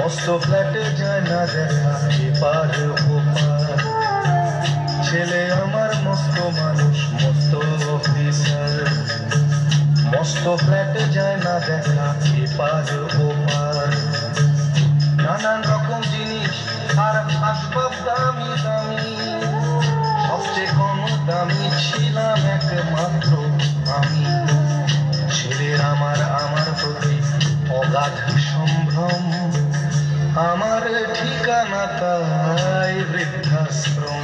মস্ত ফ্ল্যাটে যায় না দেখা এপার ওপার। ছেলে আমার মস্ত মানুষ মস্ত অফিসার, মস্ত ফ্ল্যাটে যায় না দেখা এপার ওপার। নানান রকম জিনিস আর আসবাব দামি দামি, সবচেয়ে কম দামি ছিলাম একমাত্র আমি। ছেলের আমার প্রতি অগাধ সম্ভ্রম, আমার ঠিকানা তাই বৃদ্ধাশ্রম।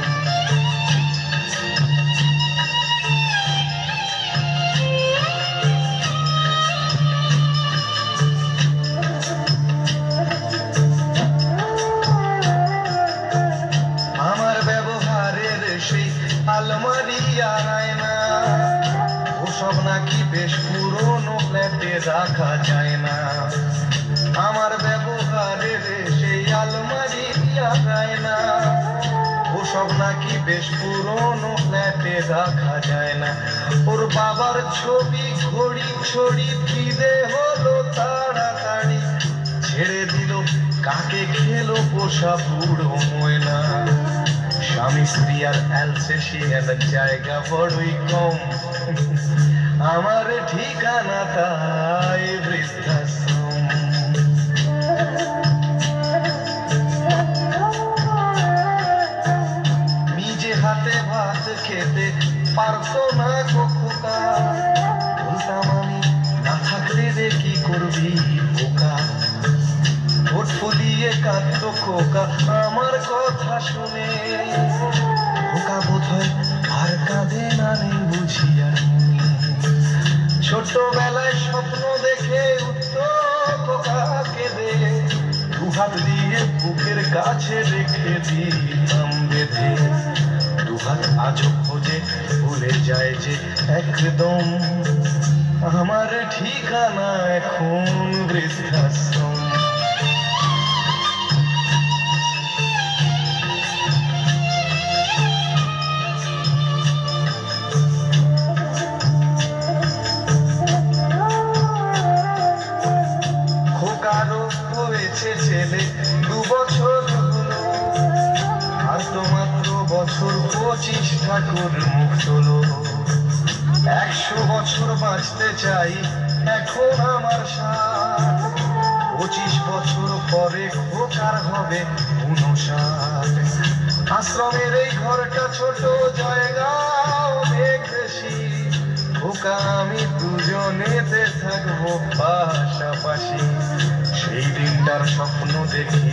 আমার ব্যবহারের সেই আলমারি আর আয়না, ওসব নাকি বেশ পুরনো ফ্ল্যাটে রাখা যায় না। আমার ব্যবহারের সেই আলমারি আর আয়না, ওসব নাকি বেশ পুরনো ফ্ল্যাটে রাখা যায় না। ওর বাবার ছবি ঘড়ি ছড়ি ফিরে হলো তাড়াতাড়ি, ছেড়ে দিল কাকে খেলো পোষা বুড়ো ময়না। স্বামী স্ত্রী আর অ্যালসেশিয়ান জায়গা বড়ই কম, আমার ঠিকানা তাই বৃদ্ধাশ্রম। নিজে হাতে ভাত খেতে পারতো না খোকা, বলতাম আমি না থাকলে রে কি করবি বোকা। ঠোঁট ফুলিয়ে কাঁদতো খোকা আমার কথা শুনে, খোকা বোধহয় আর কাঁদে না নেই বুঝিয়া। ছোটবেলায় স্বপ্ন দেখে উঠতো খোকা কেঁদে, দুহাত দিয়ে বুকের কাছে রেখে দিতাম বেঁধে। দুহাত আজও খোঁজে ভুলে যায় যে একদম, আমার ঠিকানা এখন বৃদ্ধাশ্রম। খোকারও হয়েছে ছেলে 2 বছর হলো, আর তো মাত্র বছর 25 ঠাকুর মুখ তোলো। 100 বছর বাঁচতে চাই এখন আমার 60, 25 বছর পরে খোকার হবে 59। আশ্রমের এই ঘরটা ছোট, জায়গাও দেখেছি, খোকা আমি দুজনেতে থাকবো পাশাপাশি। সেই দিনটার স্বপ্ন দেখি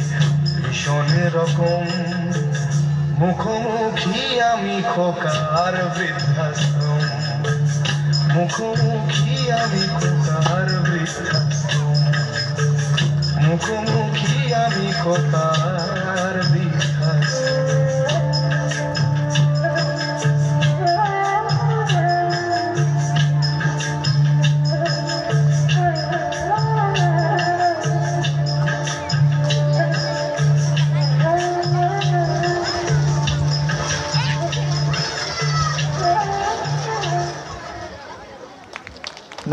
ভীষণ রকম, মুখোমুখি আমি খোকার বৃদ্ধাশ্রম, মুখোমুখি আমি খোকার বৃদ্ধাশ্রম, মুখোমুখি আমি খোকার বৃদ্ধাশ্রম।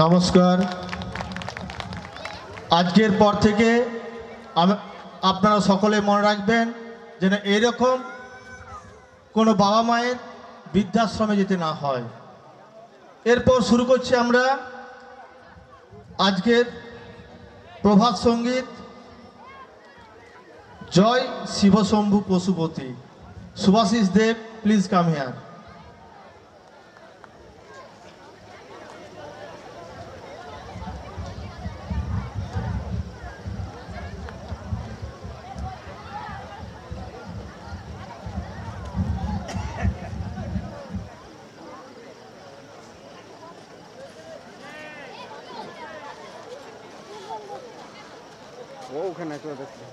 নমস্কার। আজকের পর থেকে আপনারা সকলে মনে রাখবেন যেন এরকম কোনো বাবা মায়ের বৃদ্ধাশ্রমে যেতে না হয়। এরপর শুরু করছি আমরা আজকের প্রভাত সঙ্গীত। জয় Shivshambhu Pashupati. Subhashis Deb, please come here. ওখানে চলে দেখতে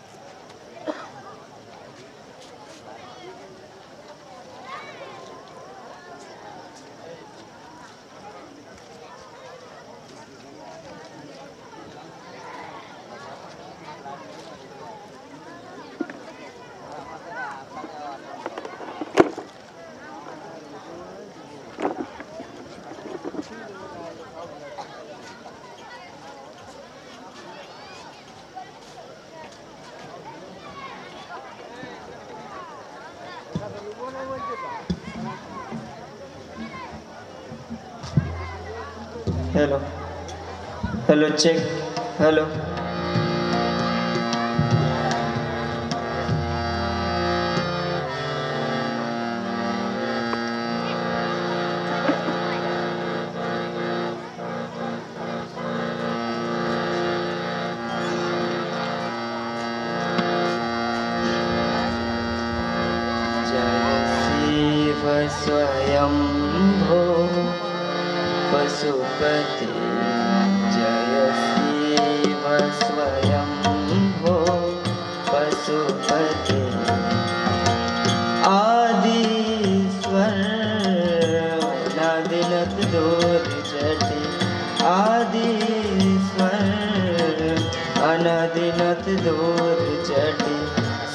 hello hello check hello Shiv Swayambhu Pashupati जय शिव स्वयंभो पशुपति आदिश्वर नादिनत दूर जटि आदिश्वर अनादिनत दूर जटि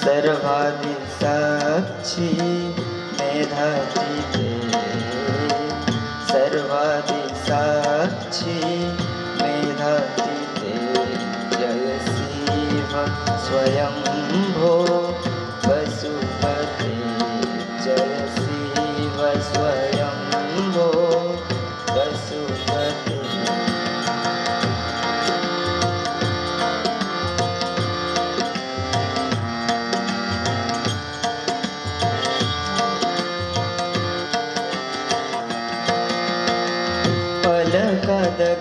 सर्वादि साक्षी मेधाती सर्वादि साक्षी मेधाती जय शिव स्वयंभो पशुपति जय शिव स्वयंभो पशुपति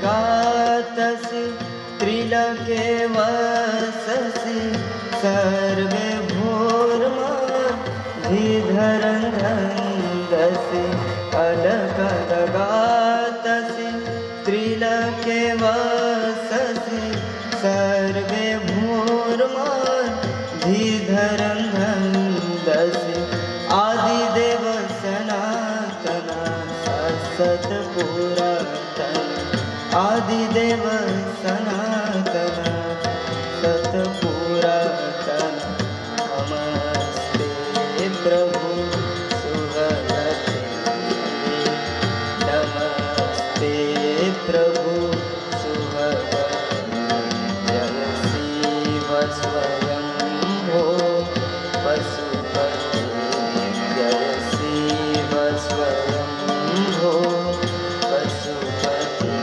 पलकदगातसि त्रिलके वससि सर्वे भूर्मधिधरन्धसि अलकदगातसि त्रिलके वससि सर्वे भूर्मधिधरन्धसि आदिदेव सनातन शाश्वत पुरातन आदिदेव सनातन सतपुरातन नमस्ते प्रभु सुभगते नमस्ते प्रभु सुभगते जय शिव स्वयंभो पशुपति जय शिव स्वयंभो पशुपति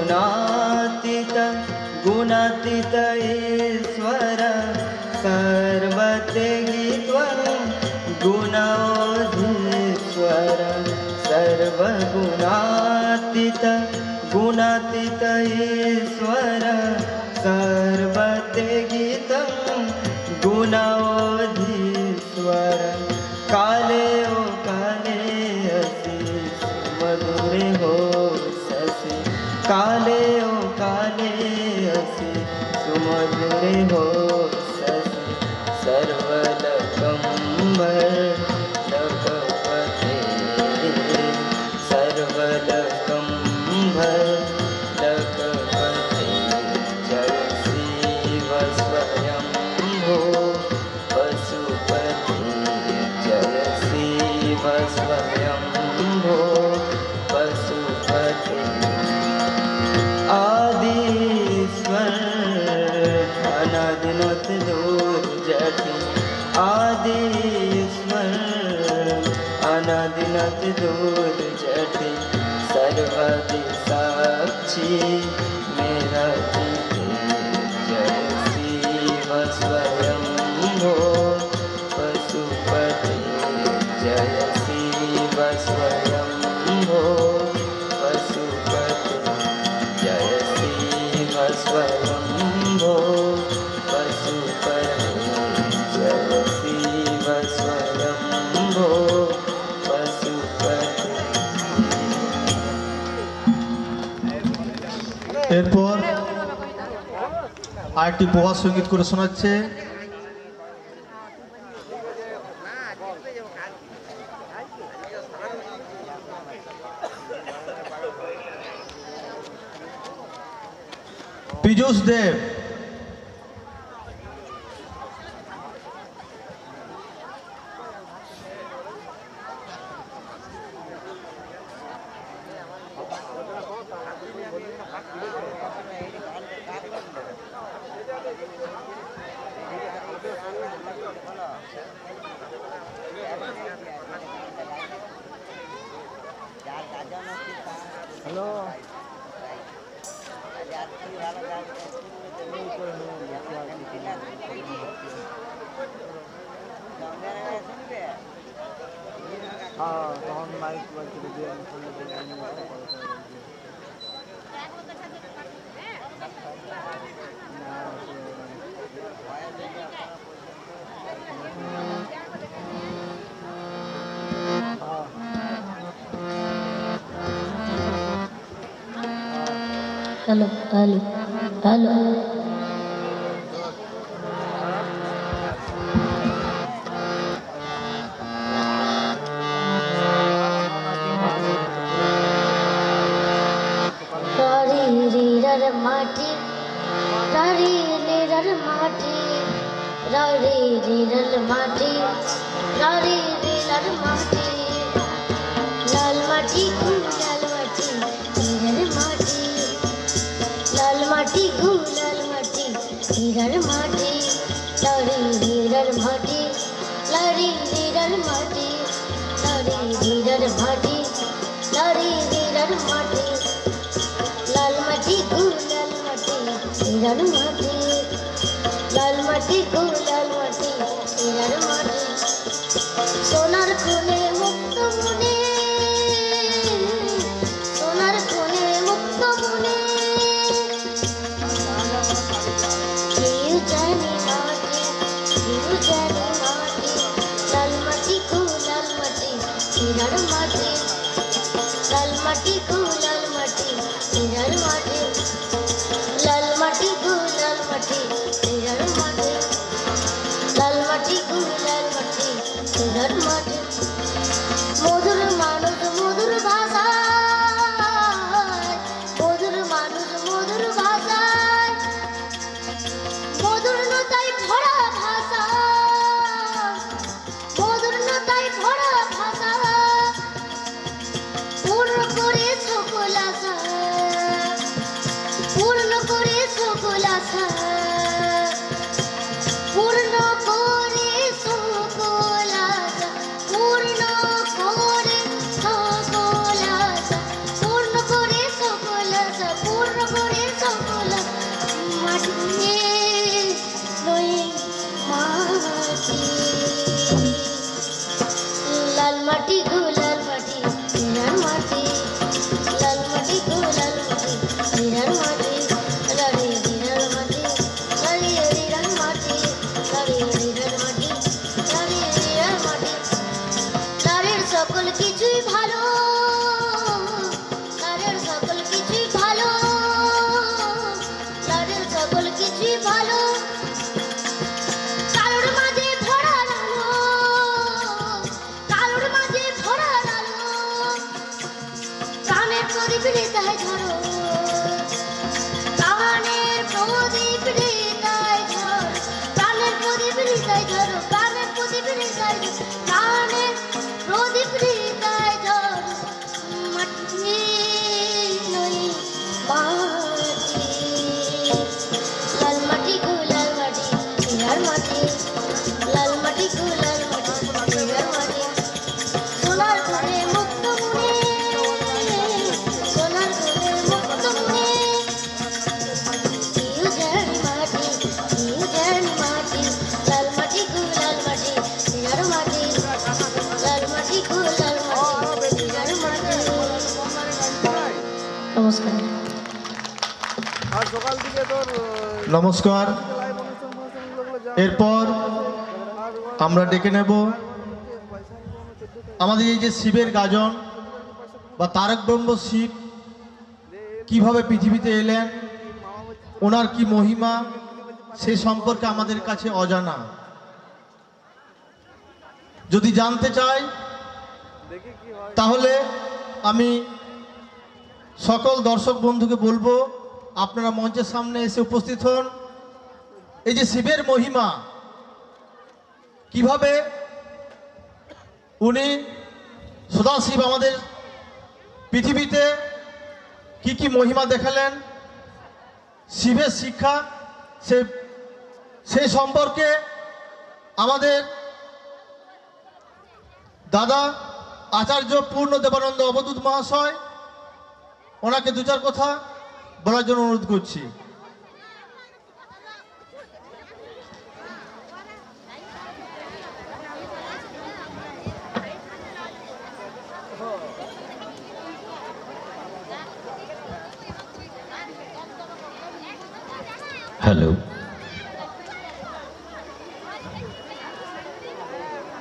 सर्वगुणातीत गुणातीत ईश्वर सर्वतेहि त्वं गुणोधीश्वर सर्वगुणातीत गुणातीत ईश्वर सर्वतेहि त्वं गुणोधीश्वर काले ओ काले असि मधुरे हो ससि काले ओ काले असि सुमधुरे हो ससि सर्वलकम्बर लकपते सर्वलकम्बर लकपते जय शिव स्वयंभो पशुपति जय शिव स्वयंभो पशुपति आदिश्वर अनादिनत दूर जटि आदिश्वर अनादिनत दूर जटि सर्वादि साक्षी मेरा जय शिव स्वयंभो पशुपति जय शिव स्वयंभो पशुपति जय शिव स्वयंभो पशुपति जय शिव स्वयंभो पशुपति এরপর আরেকটি প্রভাত সঙ্গীত করে শোনাচ্ছে পীযূষ দেব। हेलो हेलो हेलो রারি রিরার মাটি রারি রিরার মাটি রারি রিরার মাটি রারি রিরার মাটি লাল মাটি লাল মাটি রিরার মাটি লাল মাটি লাল মাটি রিরার মাটি লারি রিরার মাটি লারি রিরার মাটি লারি রিরার মাটি লারি রিরার মাটি লাল মাটি লাল মাটি রিরার মাটি লাল মাটি লাল মাটি রিরার মাটি সোনার কোণে মুক্ত মনে সোনার কোণে মুক্ত মনে কেউ জানে মাটি কেউ জানে মাটি লাল মাটি লাল মাটি রিরার মাটি লাল মাটি লাল মাটি রিরার মাটি লাল মাটি লাল মাটি রিরার মাটি লাল মাটি লাল মাটি রিরার মাটি মধুর মানুষ মধুর ভাষায় মধুর মানুষ মধুর ভাষায় মধুর নতায় ভরা ভাষা মধুর নতায় ভরা ভাষা পূর্ণ করে সকল আশা পূর্ণ করে সকল আশা পূর্ণ করে সকল আশা পূর্ণ করে সকল আশা পূর্ণ করে সকল আশা পূর্ণ করে সকল মাটি নই মাটি লাল মাটি লাল মাটি রিরার মাটি লাল মাটি লাল মাটি রিরার মাটি লারি রিরার মাটি লারি রিরার মাটি লারি রিরার মাটি লারি রিরার মাটি লারের সকল কিছুই ভালো লারের সকল কিছুই ভালো লারের সকল কিছুই ভালো কালোর মাঝে ভরা আলো কালোর মাঝে ভরা আলো প্রাণের প্রদীপ হৃদয় ধরো প্রাণের প্রদীপ হৃদয় ধরো প্রাণের প্রদীপ হৃদয় ধরো প্রাণের প্রদীপ হৃদয় ধরো প্রাণের প্রদীপ হৃদয় ধরো মাটি নই মাটি লাল মাটি লাল মাটি রিরার মাটি লাল মাটি লাল মাটি রিরার মাটি সোনার কোণে মুক্ত মনে সোনার কোণে মুক্ত মনে কেউ জানে মাটি কেউ জানে মাটি লাল মাটি লাল মাটি রিরার মাটি লাল মাটি লাল মাটি রিরার মাটি নমস্কার নমস্কার। এরপর আমরা ডেকে নেব আমাদের এই যে শিবের গাজন বা তারক ব্রহ্ম শিব কিভাবে পৃথিবীতে এলেন, ওনার কি মহিমা, সে সম্পর্কে আমাদের কাছে অজানা। যদি জানতে চাই তাহলে আমি সকল দর্শক বন্ধুকে বলবো আপনারা মঞ্চের সামনে এসে উপস্থিত হন। এই যে শিবের মহিমা কিভাবে উনি সদাশিব আমাদের পৃথিবীতে কি কি মহিমা দেখালেন, শিবের শিক্ষা সেই সম্পর্কে আমাদের দাদা আচার্য পূর্ণ দেবানন্দ অবধূত মহাশয় ওনাকে দু চার কথা বলার জন্য অনুরোধ করছি। হ্যালো,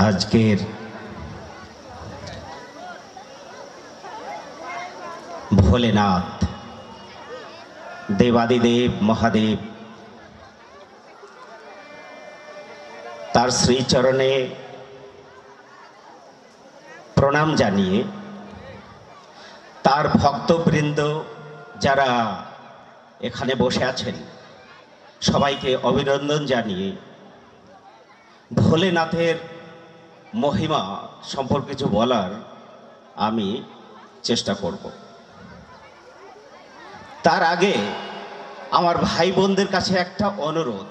আজকের ভোলেনাথ দেবাদিদেব মহাদেব তার শ্রীচরণে প্রণাম জানিয়ে তার ভক্তবৃন্দ যারা এখানে বসে আছেন সবাইকে অভিনন্দন জানিয়ে ভোলেনাথের মহিমা সম্পর্কে কিছু বলার আমি চেষ্টা করব। তার আগে আমার ভাই বোনদের কাছে একটা অনুরোধ,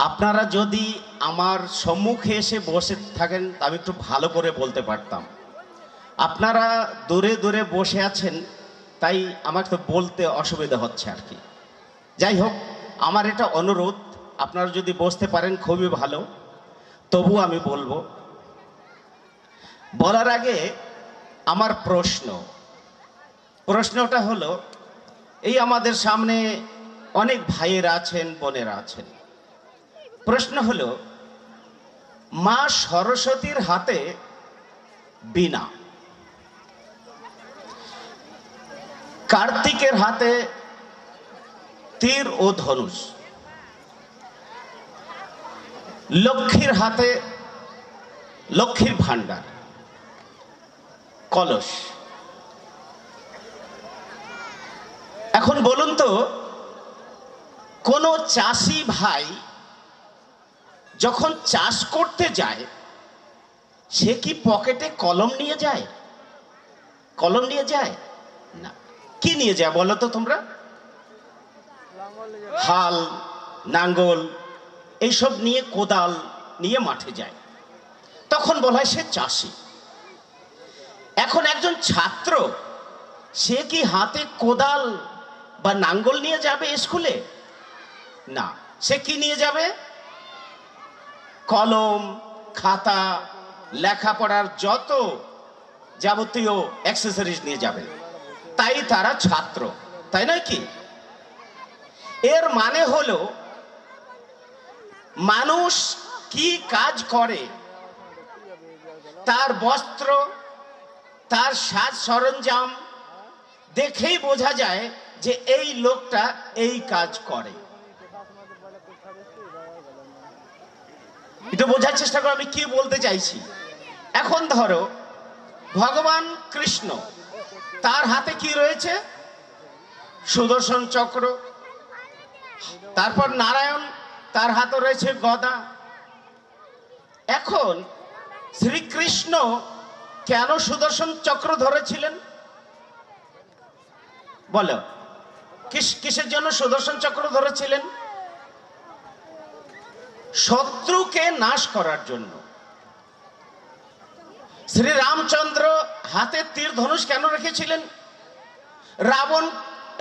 আপনারা যদি আমার সম্মুখে এসে বসে থাকেন আমি একটু ভালো করে বলতে পারতাম। আপনারা দূরে দূরে বসে আছেন তাই আমার তো বলতে অসুবিধা হচ্ছে আর কি। যাই হোক, আমার এটা অনুরোধ, আপনারা যদি বসতে পারেন খুবই ভালো, তবু আমি বলবো। বলার আগে আমার প্রশ্নটা হলো, এই আমাদের সামনে অনেক ভাইয়েরা আছেন, বোনেরা আছেন। প্রশ্ন হলো, মা সরস্বতীর হাতে বীণা, কার্তিকের হাতে তীর ও ধনুষ, লক্ষ্মীর হাতে লক্ষ্মীর ভাণ্ডার, কলস। এখন বলুন তো, কোন চাষি ভাই যখন চাষ করতে যায় সে কি পকেটে কলম নিয়ে যায়? কলম নিয়ে যায় না। কি নিয়ে যায় বলো তো তোমরা? হাল, নাঙ্গল, এইসব নিয়ে, কোদাল নিয়ে মাঠে যায়, তখন বলা হয় সে চাষি। এখন একজন ছাত্র, সে কি হাতে কোদাল বা নাঙ্গল নিয়ে যাবে স্কুলে? না। সে কি নিয়ে যাবে? কলম, খাতা, লেখাপড়ার যত যাবতীয় অ্যাক্সেসরিজ নিয়ে যাবে, তাই তারা ছাত্র, তাই নয় কি? এর মানে হলো, মানুষ কি কাজ করে তার বস্ত্র, তার সাজ সরঞ্জাম দেখেই বোঝা যায় যে এই লোকটা এই কাজ করে। একটু বোঝার চেষ্টা করো আমি কি বলতে চাইছি। এখন ধরো ভগবান কৃষ্ণ, তার হাতে কি রয়েছে? সুদর্শন চক্র। তারপর নারায়ণ, তার হাতে রয়েছে গদা। এখন শ্রীকৃষ্ণ কেন সুদর্শন চক্র ধরেছিলেন বলো? কিসের জন্য সুদর্শন চক্র ধরেছিলেন? শত্রুকে নাশ করার জন্য। শ্রী রামচন্দ্র হাতে তীর ধনুষ কেন রেখেছিলেন?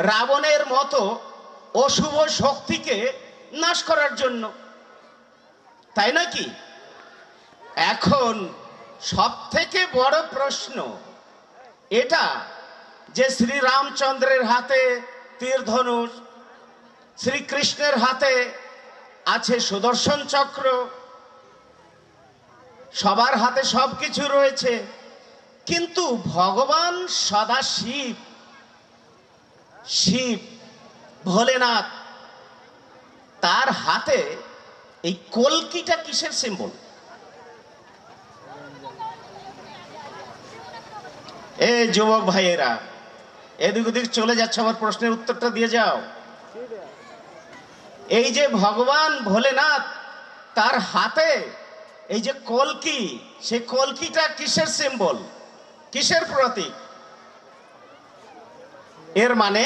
রাবণের মতো অশুভ শক্তিকে নাশ করার জন্য, তাই নাকি? এখন সব থেকে বড় প্রশ্ন এটা যে শ্রী রামচন্দ্রের হাতে তীর ধনুষ, শ্রীকৃষ্ণের হাতে আছে সুদর্শন চক্র, সবার হাতে সবকিছু রয়েছে, কিন্তু ভগবান সদা শিব ভোলেনাথ, তার হাতে এই কলকিটা কিসের সিম্বল? এই যুবক ভাইয়েরা, এদিক ওদিক চলে যাচ্ছে, আমার প্রশ্নের উত্তরটা দিয়ে যাও। এই যে ভগবান ভোলেনাথ, তার হাতে এই যে কলকি, সে কলকিটা কিসের সিম্বল, কিসের প্রতীক? এর মানে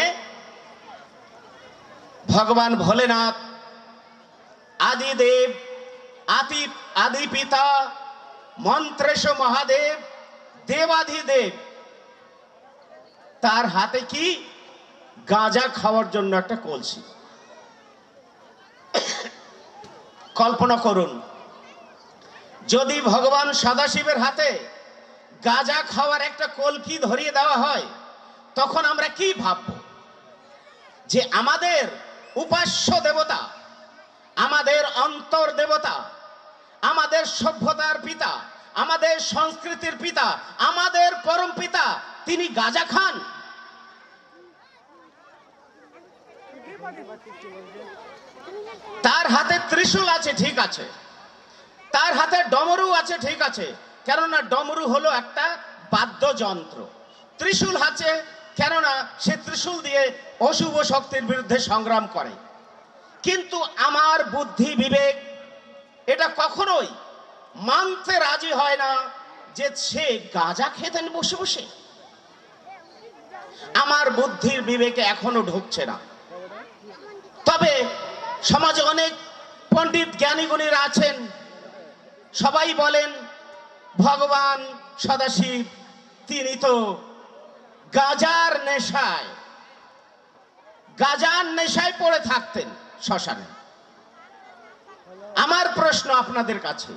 ভগবান ভোলেনাথ আদিদেব, আদি পিতা, মন্ত্রেশ মহাদেব, দেবাধিদেব, তার হাতে কি? গাঁজা খাওয়ার জন্য একটা কলসি। কল্পনা করুন, যদি ভগবান সদাশিবের হাতে গাঁজা খাওয়ার একটা কলকি ধরিয়ে দেওয়া হয়, তখন আমরা কি ভাবব? যে আমাদের উপাস্য দেবতা, আমাদের অন্তর দেবতা, আমাদের সভ্যতার পিতা, আমাদের সংস্কৃতির পিতা, আমাদের পরম পিতা, তিনি গাঁজা খান। তার হাতে ত্রিশূল আছে, ঠিক আছে, তার হাতে ডমরু আছে, ঠিক আছে, কেননা ডমরু হলো একটা বাদ্যযন্ত্র। ত্রিশূল আছে কেননা সে ত্রিশূল দিয়ে অশুভ শক্তির বিরুদ্ধে সংগ্রাম করে। কিন্তু আমার বুদ্ধি বিবেক এটা কখনোই মানতে রাজি হয় না যে সে গাঁজা খেতেন বসে বসে। আমার বুদ্ধির বিবেকে এখনো ঢুকছে না। তবে সমাজে অনেক পণ্ডিত জ্ঞানী গুণীরা আছেন, সবাই বলেন ভগবান সদাশিব তিনি তো গাঁজার নেশায় পড়ে থাকতেন শ্মশানে। আমার প্রশ্ন আপনাদের কাছে,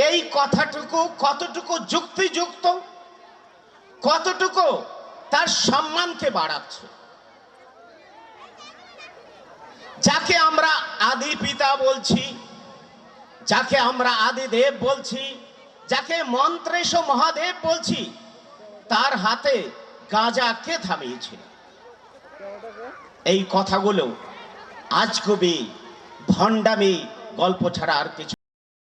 এই কথাটুকু কতটুকু যুক্তিযুক্ত, কতটুকু তার সম্মানকে বাড়াচ্ছে? যাকে আমরা আদি পিতা বলছি, যাকে আমরা আদিদেব বলছি, যাকে মন্ত্রেশ মহাদেব বলছি, তার হাতে গাঁজা কে থামিয়েছিল? এই কথাগুলো আজগুবি ভণ্ডামি গল্প ছাড়া আর কিছু